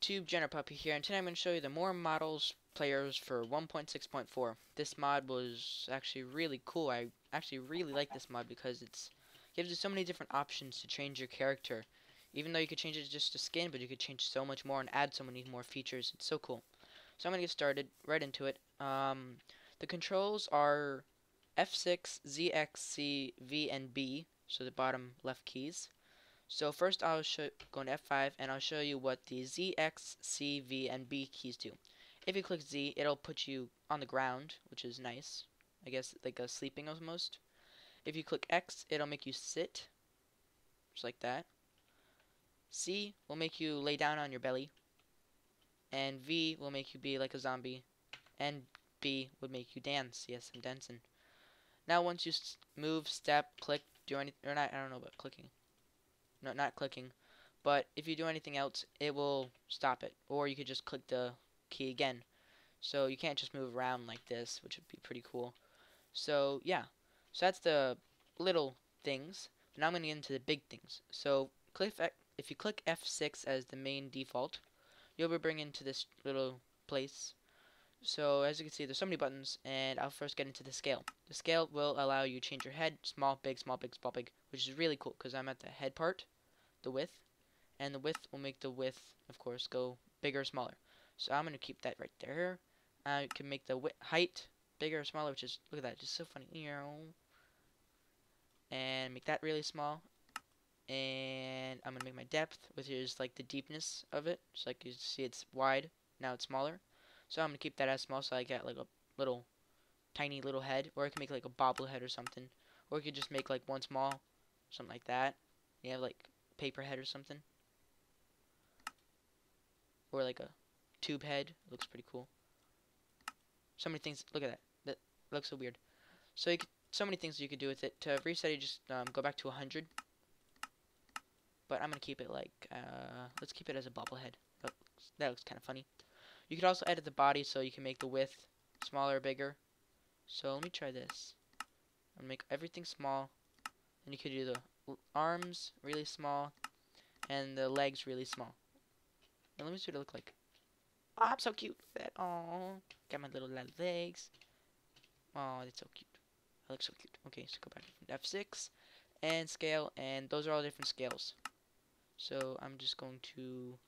YouTube, Jenner Puppy here, and today I'm going to show you the More Models players for 1.6.4. This mod was actually really cool. I actually really like this mod because it gives you so many different options to change your character. Even though you could change it just to skin, but you could change so much more and add so many more features. It's so cool. So I'm going to get started right into it. The controls are F6, Z, X, C, V, and B, so the bottom left keys. So first I'll go to F5 and I'll show you what the Z, X, C, V, and B keys do. If you click Z, it'll put you on the ground, which is nice. I guess like a sleeping almost. If you click X, it'll make you sit, just like that. C will make you lay down on your belly. And V will make you be like a zombie. And B would make you dance. Yes, I'm dancing. Now once you move, step, click, do anything, or not, I don't know about clicking. No, not clicking. But if you do anything else, it will stop it. Or you could just click the key again. So you can't just move around like this, which would be pretty cool. So yeah. So that's the little things. But now I'm going to get into the big things. So if you click F6 as the main default, you'll be brought into this little place. So as you can see, there's so many buttons, and I'll first get into the scale. The scale will allow you to change your head, small, big, small, big, small, big, which is really cool because I'm at the head part, the width. And the width will make the width, of course, go bigger or smaller. So I'm going to keep that right there. I can make the height bigger or smaller, which is, look at that, just so funny. And make that really small. And I'm going to make my depth, which is like the deepness of it. So like you see it's wide, now it's smaller. So I'm going to keep that as small so I get like a little, tiny little head. Or I can make like a bobblehead or something. Or you could just make like one small, something like that. You have like paper head or something. Or like a tube head. It looks pretty cool. So many things. Look at that. That looks so weird. So so many things you could do with it. To reset, you just go back to 100. But I'm gonna keep it like let's keep it as a bobblehead. That looks kind of funny. You could also edit the body so you can make the width smaller or bigger. So let me try this. I'm gonna make everything small. And you could do the arms really small and the legs really small. And let me see what it look like. Oh, I'm so cute. That oh, got my little legs. Oh, that's so cute. I look so cute. Okay, so go back to F6 and scale, and those are all different scales. So I'm just going to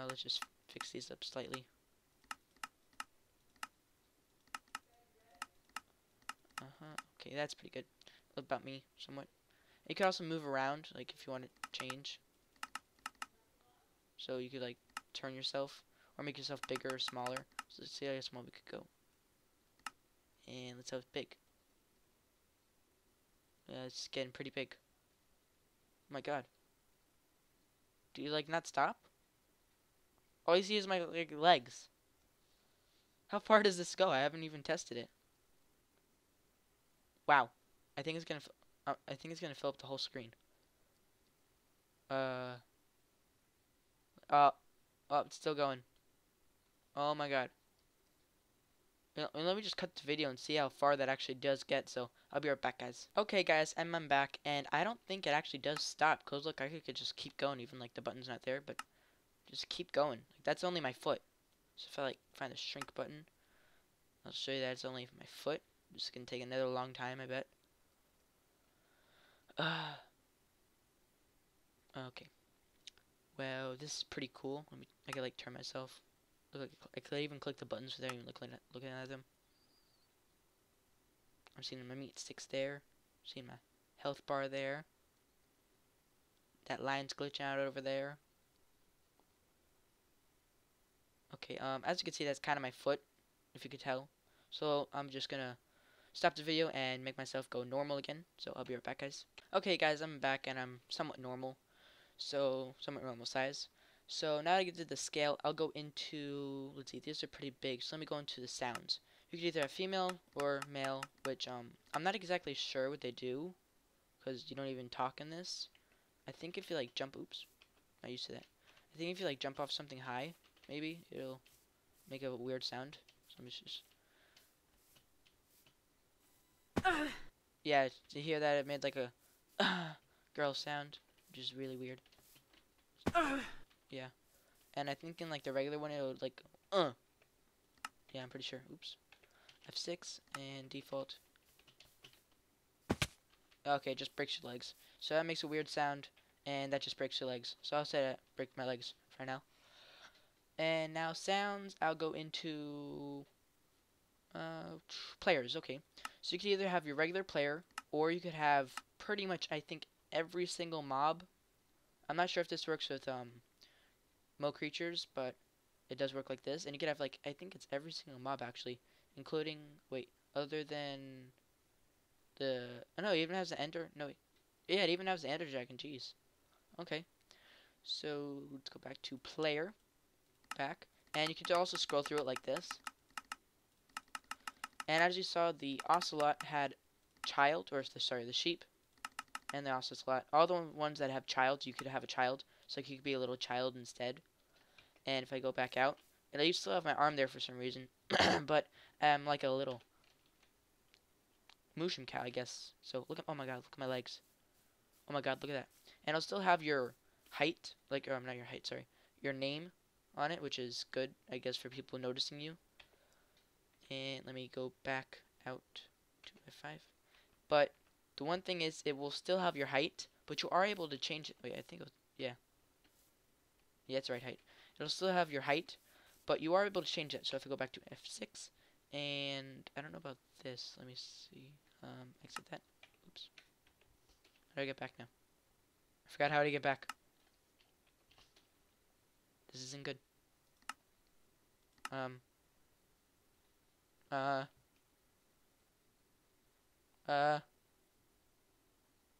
let's just fix these up slightly. Okay, that's pretty good. About me, somewhat. You can also move around, like if you want to change. So you could like turn yourself or make yourself bigger or smaller. So let's see how small we could go. And let's have it big. It's getting pretty big. Oh my god. Do you like not stop? All you see is my legs. How far does this go? I haven't even tested it. Wow. I think it's gonna. I think it's gonna fill up the whole screen. Uh. Oh, it's still going. Oh my god. Let me just cut the video and see how far that actually does get. So I'll be right back, guys. Okay, guys, I'm back, and I don't think it actually does stop. Cause look, I could just keep going, even like the button's not there, but just keep going. Like that's only my foot. So if I like find the shrink button, I'll show you that it's only my foot. This is gonna take another long time, I bet. Okay. Well, this is pretty cool. I can like turn myself. Look, I could even click the buttons without even looking at them. I'm seeing my meat sticks there. I'm seeing my health bar there. That line's glitching out over there. Okay, as you can see, that's kind of my foot, if you could tell. So I'm just gonna stop the video and make myself go normal again. So I'll be right back, guys. Okay, guys, I'm back and I'm somewhat normal. So somewhat normal size. So now that I get to the scale, I'll go into, let's see, these are pretty big. So let me go into the sounds. You can either have female or male, which I'm not exactly sure what they do, because you don't even talk in this. I think if you like jump, oops, not used to that. I think if you like jump off something high, maybe it'll make a weird sound. So let me just. Yeah, to hear that, it made like a girl sound, which is really weird. Yeah. And I think in like the regular one it would like yeah, I'm pretty sure. Oops. F6 and default. Okay, it just breaks your legs. So that makes a weird sound, and that just breaks your legs. So I'll say that break my legs for now. And now sounds, I'll go into players. Okay, so you could either have your regular player, or you could have pretty much, I think, every single mob. I'm not sure if this works with Mo creatures, but it does work like this. And you could have like, I think it's every single mob actually, including, wait, other than the, oh no, it even has the ender, no, yeah, it even has the ender dragon, jeez. Okay, so let's go back to player, back, and you can also scroll through it like this. And as you saw, the ocelot had child, or sorry, the sheep, and the ocelot. All the ones that have child, you could have a child, so you could be a little child instead. And if I go back out, and I used to have my arm there for some reason, but I'm like a little Mushin cow, I guess. So look at, oh my god, look at my legs. Oh my god, look at that. And I'll still have your height, like, or not your height, sorry, your name on it, which is good, I guess, for people noticing you. And let me go back out to F5. But the one thing is, it will still have your height, but you are able to change it. Wait, I think it was, yeah. Yeah, it's the right height. It'll still have your height, but you are able to change it. So if I go back to F6, and I don't know about this. Let me see. Exit that. Oops. How do I get back now? I forgot how to get back. This isn't good. Um. Uh.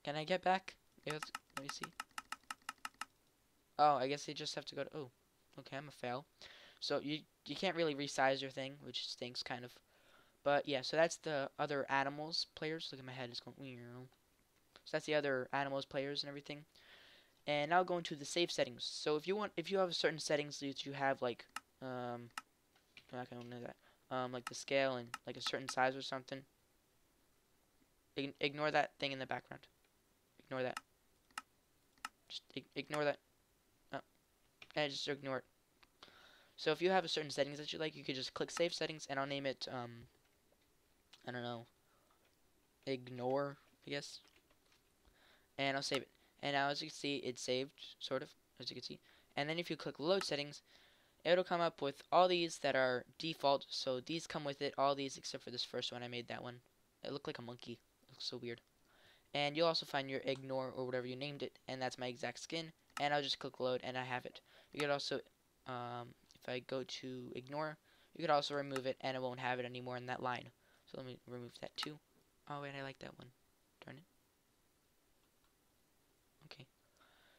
Can I get back? Yeah, let me see. Oh, I guess you just have to go to. Oh, okay, I'm a fail. So you can't really resize your thing, which stinks kind of. But yeah, so that's the other animals players. Look at my head is going. So that's the other animals players and everything. And now go into the save settings. So if you have certain settings that you have like I'm not gonna know that like the scale and like a certain size or something. Ignore that thing in the background. Ignore that. Just ignore that. Oh, and just ignore it. So if you have a certain settings that you like, you could just click save settings, and I'll name it I don't know, ignore, I guess. And I'll save it. And now as you can see, it's saved, sort of, as you can see. And then if you click load settings, it'll come up with all these that are default. So these come with it, all these except for this first one. I made that one. It looked like a monkey. It looks so weird. And you'll also find your ignore or whatever you named it, and that's my exact skin. And I'll just click load, and I have it. You could also, if I go to ignore, you could also remove it, and it won't have it anymore in that line. So let me remove that too. Oh wait, I like that one. Darn it. Okay.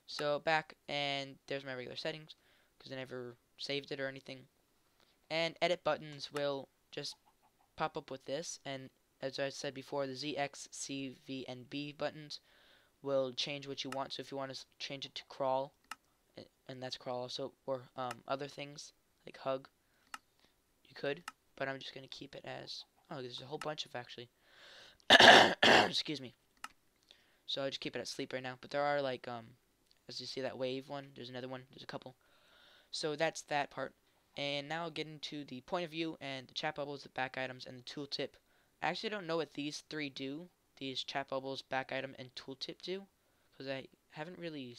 So back, and there's my regular settings, because I never saved it or anything. And edit buttons will just pop up with this, and as I said before, the Z, X, C, V, and B buttons will change what you want. So if you want to change it to crawl, and that's crawl also, or other things like hug, you could. But I'm just gonna keep it as, oh, there's a whole bunch of actually. Excuse me. So I just keep it at sleep right now. But there are like as you see that wave one, there's another one, there's a couple. So that's that part. And now I'll get into the point of view and the chat bubbles, the back items, and the tooltip. I actually don't know what these three do. These chat bubbles, back item, and tooltip do, because I haven't really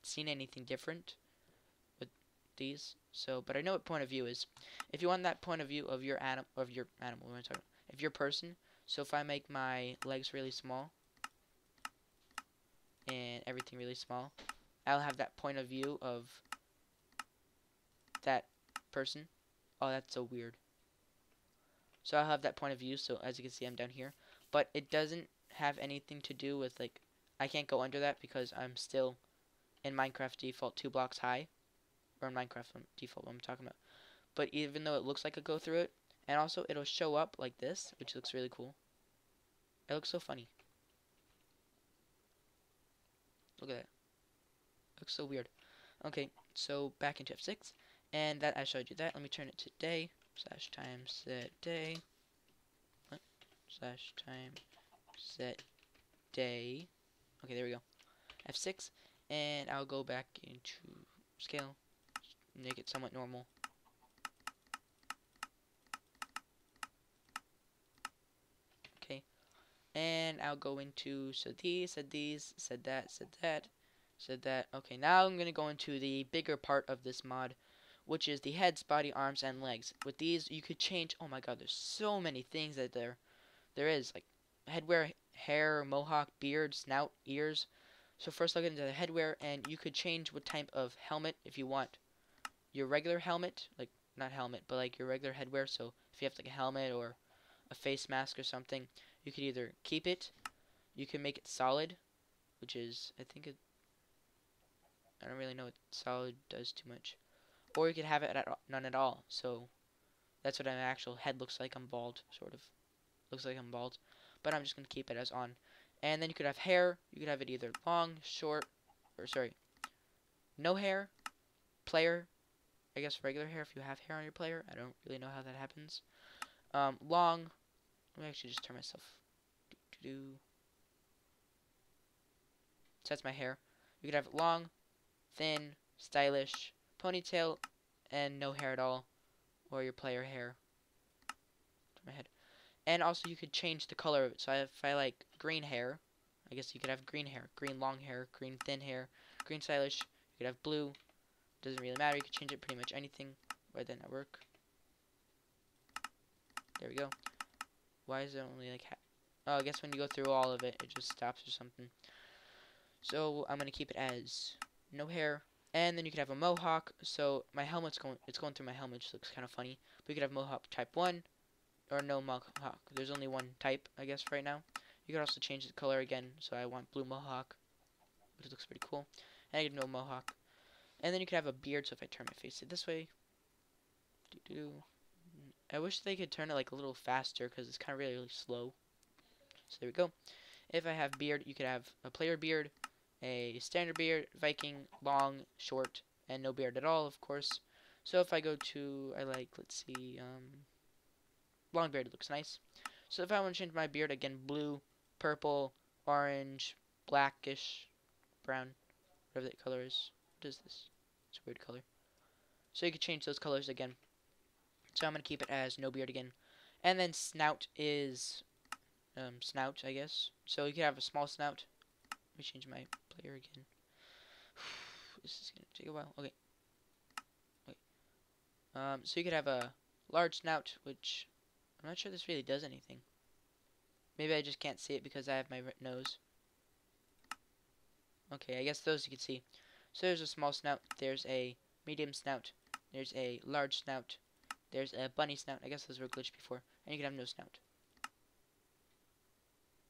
seen anything different with these. So, but I know what point of view is. If you want that point of view of your animal, what am I talking about? If you're a person, so if I make my legs really small and everything really small, I'll have that point of view of that person. Oh, that's so weird. So I'll have that point of view. So as you can see, I'm down here, but it doesn't have anything to do with like, I can't go under that because I'm still in Minecraft default 2 blocks high, or in Minecraft default what I'm talking about. But even though it looks like I go through it, and also it'll show up like this, which looks really cool. It looks so funny. Look at that. It looks so weird. Okay, so back into F6, and that I showed you that. Let me turn it to day / time set day / time set day. Okay, there we go. F6, and I'll go back into scale, make it somewhat normal. Okay, and I'll go into said these, said that, said that, said that. Okay, now I'm gonna go into the bigger part of this mod, which is the heads, body, arms, and legs. With these, you could change. Oh my God, there's so many things that there is, like headwear, hair, mohawk, beard, snout, ears. So first look into the headwear, and you could change what type of helmet if you want. Your regular helmet, like not helmet, but like your regular headwear. So if you have like a helmet or a face mask or something, you could either keep it, you can make it solid, which is I don't really know what solid does too much, or you could have it at none at all. So that's what an actual head looks like. I'm bald, sort of. Looks like I'm bald, but I'm just gonna keep it as on. And then you could have hair. You could have it either long, short, or sorry, no hair, player. I guess regular hair if you have hair on your player. I don't really know how that happens. Long. Let me actually just turn myself. So that's my hair. You could have it long, thin, stylish, ponytail, and no hair at all, or your player hair. My head. And also you could change the color of it. So if I like green hair, I guess you could have green hair, green long hair, green thin hair, green stylish. You could have blue. Doesn't really matter. You could change it pretty much anything. Why didn't that work? There we go. Why is it only like oh, I guess when you go through all of it, it just stops or something. So I'm gonna keep it as no hair. And then you could have a mohawk. So my helmet's going through my helmet, which looks kind of funny. But you could have mohawk type 1 or no mohawk. There's only one type, I guess, right now. You could also change the color again. So I want blue mohawk, which looks pretty cool. And I could no mohawk. And then you could have a beard. So if I turn my face this way, I wish they could turn it like a little faster because it's kind of really slow. So there we go. If I have beard, you could have a player beard, a standard beard, Viking, long, short, and no beard at all, of course. So if I go to, let's see, long beard looks nice. So if I want to change my beard, again, blue, purple, orange, blackish, brown, whatever that color is. What is this? It's a weird color. So you could change those colors again. So I'm going to keep it as no beard again. And then snout is snout, I guess. So you could have a small snout. Let me change my player again. This is gonna take a while. Okay. Wait. So you could have a large snout, which I'm not sure this really does anything. Maybe I just can't see it because I have my nose. Okay, I guess those you can see. So there's a small snout. There's a medium snout. There's a large snout. There's a bunny snout. I guess those were glitched before. And you can have no snout.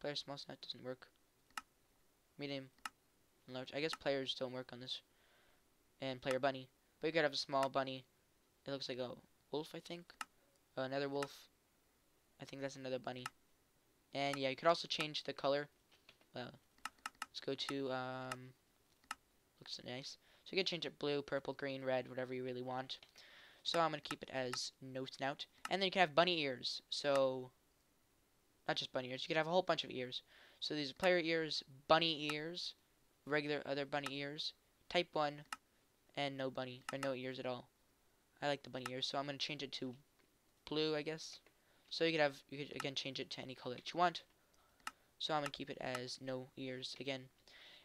Player small snout doesn't work. Medium and large. I guess players don't work on this. And player bunny. But you could have a small bunny. It looks like a wolf, I think. Another wolf. I think that's another bunny. And yeah, you could also change the color. Let's go to, looks nice. So you can change it blue, purple, green, red, whatever you really want. So I'm going to keep it as no snout. And then you can have bunny ears. So, not just bunny ears. You could have a whole bunch of ears. So these are player ears, bunny ears, regular other bunny ears, type 1, and no bunny, or no ears at all. I like the bunny ears, so I'm going to change it to blue, I guess. So you could again change it to any color that you want. So I'm going to keep it as no ears again.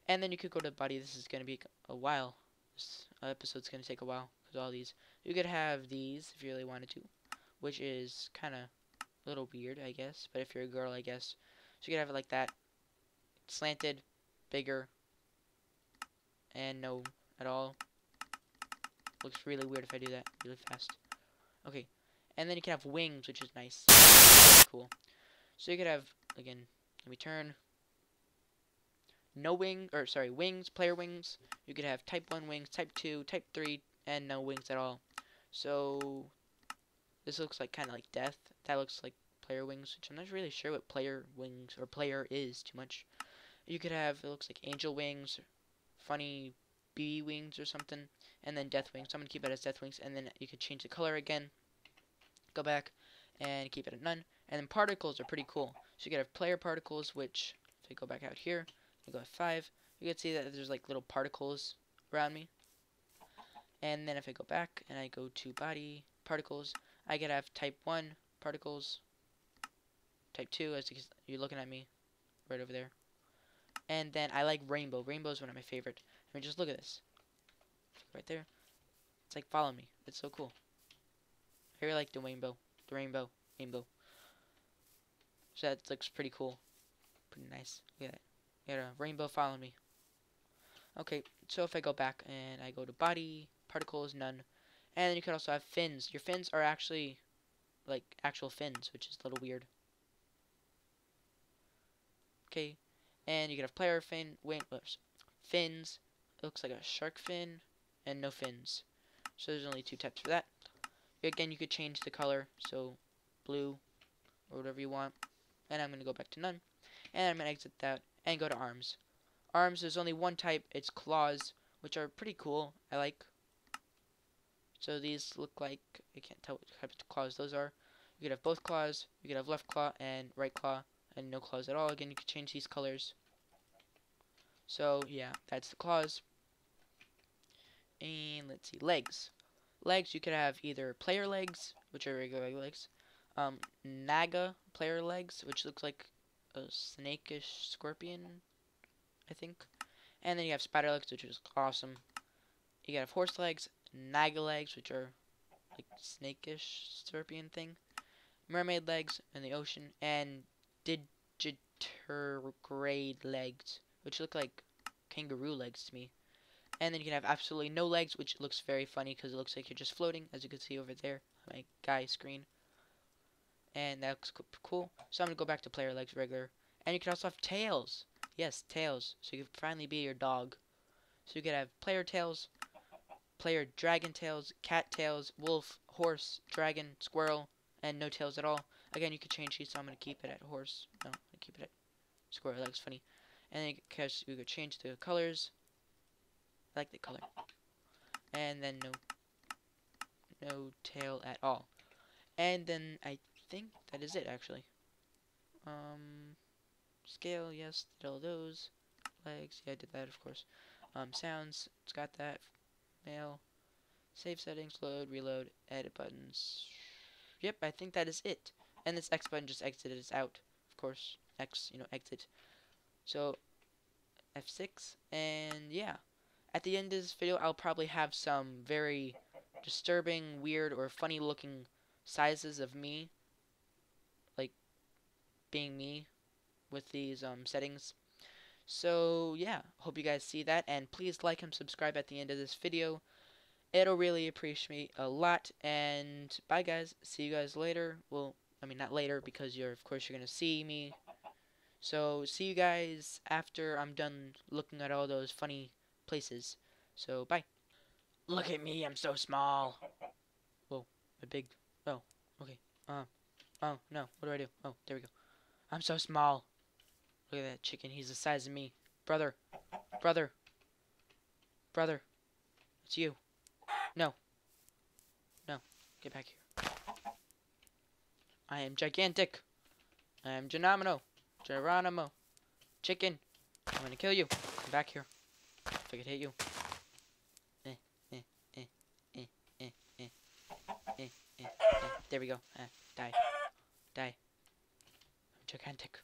And then you could go to body. This is going to be a while. This episode's going to take a while because all these. You could have these if you really wanted to, which is kind of a little weird, I guess. But if you're a girl, I guess. So you could have it like that. Slanted, bigger, and no at all. Looks really weird if I do that really fast. Okay. And then you can have wings, which is nice. Cool. So you could have, again, let me turn. No wing, or sorry, wings, player wings. You could have type 1 wings, type 2, type 3, and no wings at all. So this looks like kind of like death. That looks like player wings, which I'm not really sure what player wings or player is too much. You could have, it looks like angel wings, funny bee wings or something, and then death wings. So I'm going to keep it as death wings, and then you could change the color again. Go back and keep it at none. And then particles are pretty cool. So you could have player particles, which, if I go back out here, I go at 5, you can see that there's like little particles around me. And then if I go back and I go to body particles, I could have type 1 particles, type 2 as you're looking at me right over there. And then I like rainbow. Rainbow is one of my favorite. I mean, just look at this. Right there. It's like, follow me. It's so cool. I really like the rainbow. The rainbow. Rainbow. So that looks pretty cool. Pretty nice. Look at that. Yeah, rainbow, follow me. Okay, so if I go back and I go to body, particles, none. And then you can also have fins. Your fins are actually like actual fins, which is a little weird. Okay, and you can have player fin, fins. It looks like a shark fin, and no fins. So there's only 2 types for that. Again, you could change the color, so blue or whatever you want. And I'm going to go back to none. And I'm going to exit that and go to arms. Arms, there's only 1 type. It's claws, which are pretty cool. I like. So these look like, I can't tell what type of claws those are. You could have both claws. You could have left claw and right claw, and no claws at all. Again, you could change these colors. So yeah, that's the claws. And let's see, legs. Legs, you could have either player legs, which are regular legs, Naga player legs, which looks like a snake-ish scorpion, I think. And then you have spider legs, which is awesome. You have horse legs, Naga legs, which are like snake-ish scorpion thing. Mermaid legs in the ocean, and digitigrade legs, which look like kangaroo legs to me. And then you can have absolutely no legs, which looks very funny because it looks like you're just floating, as you can see over there on my guy screen. And that looks cool. So I'm going to go back to player legs regular. And you can also have tails. Yes, tails. So you can finally be your dog. So you can have player tails, player dragon tails, cat tails, wolf, horse, dragon, squirrel, and no tails at all. Again, you can change these, so I'm going to keep it at horse. No, I'm going to keep it at squirrel. That looks funny. And then you could change the colors. I like the color. And then no tail at all. And then I think that is it, actually. Scale, yes, did all those. Legs, yeah, I did that, of course. Sounds, it's got that. Mail, save settings, load, reload, edit buttons. Yep, I think that is it. And this X button just exited us out, of course. X, exit. So, F6, and yeah. At the end of this video, I'll probably have some very disturbing, weird, or funny looking sizes of me, like being me with these settings. So yeah, hope you guys see that, and please like and subscribe at the end of this video. It'll really appreciate a lot, and bye guys. See you guys later. Well, I mean not later because of course you're gonna see me. So see you guys after I'm done looking at all those funny places. So bye. Look at me, I'm so small. Whoa, a big. Oh, okay. Oh no, what do I do? Oh, there we go. I'm so small. Look at that chicken. He's the size of me. Brother. Brother. Brother. It's you. No. No. Get back here. I am gigantic. I am Geronimo. Chicken. I'm gonna kill you. Come back here. If I could hit you. There we go. Die. Die. I'm gigantic.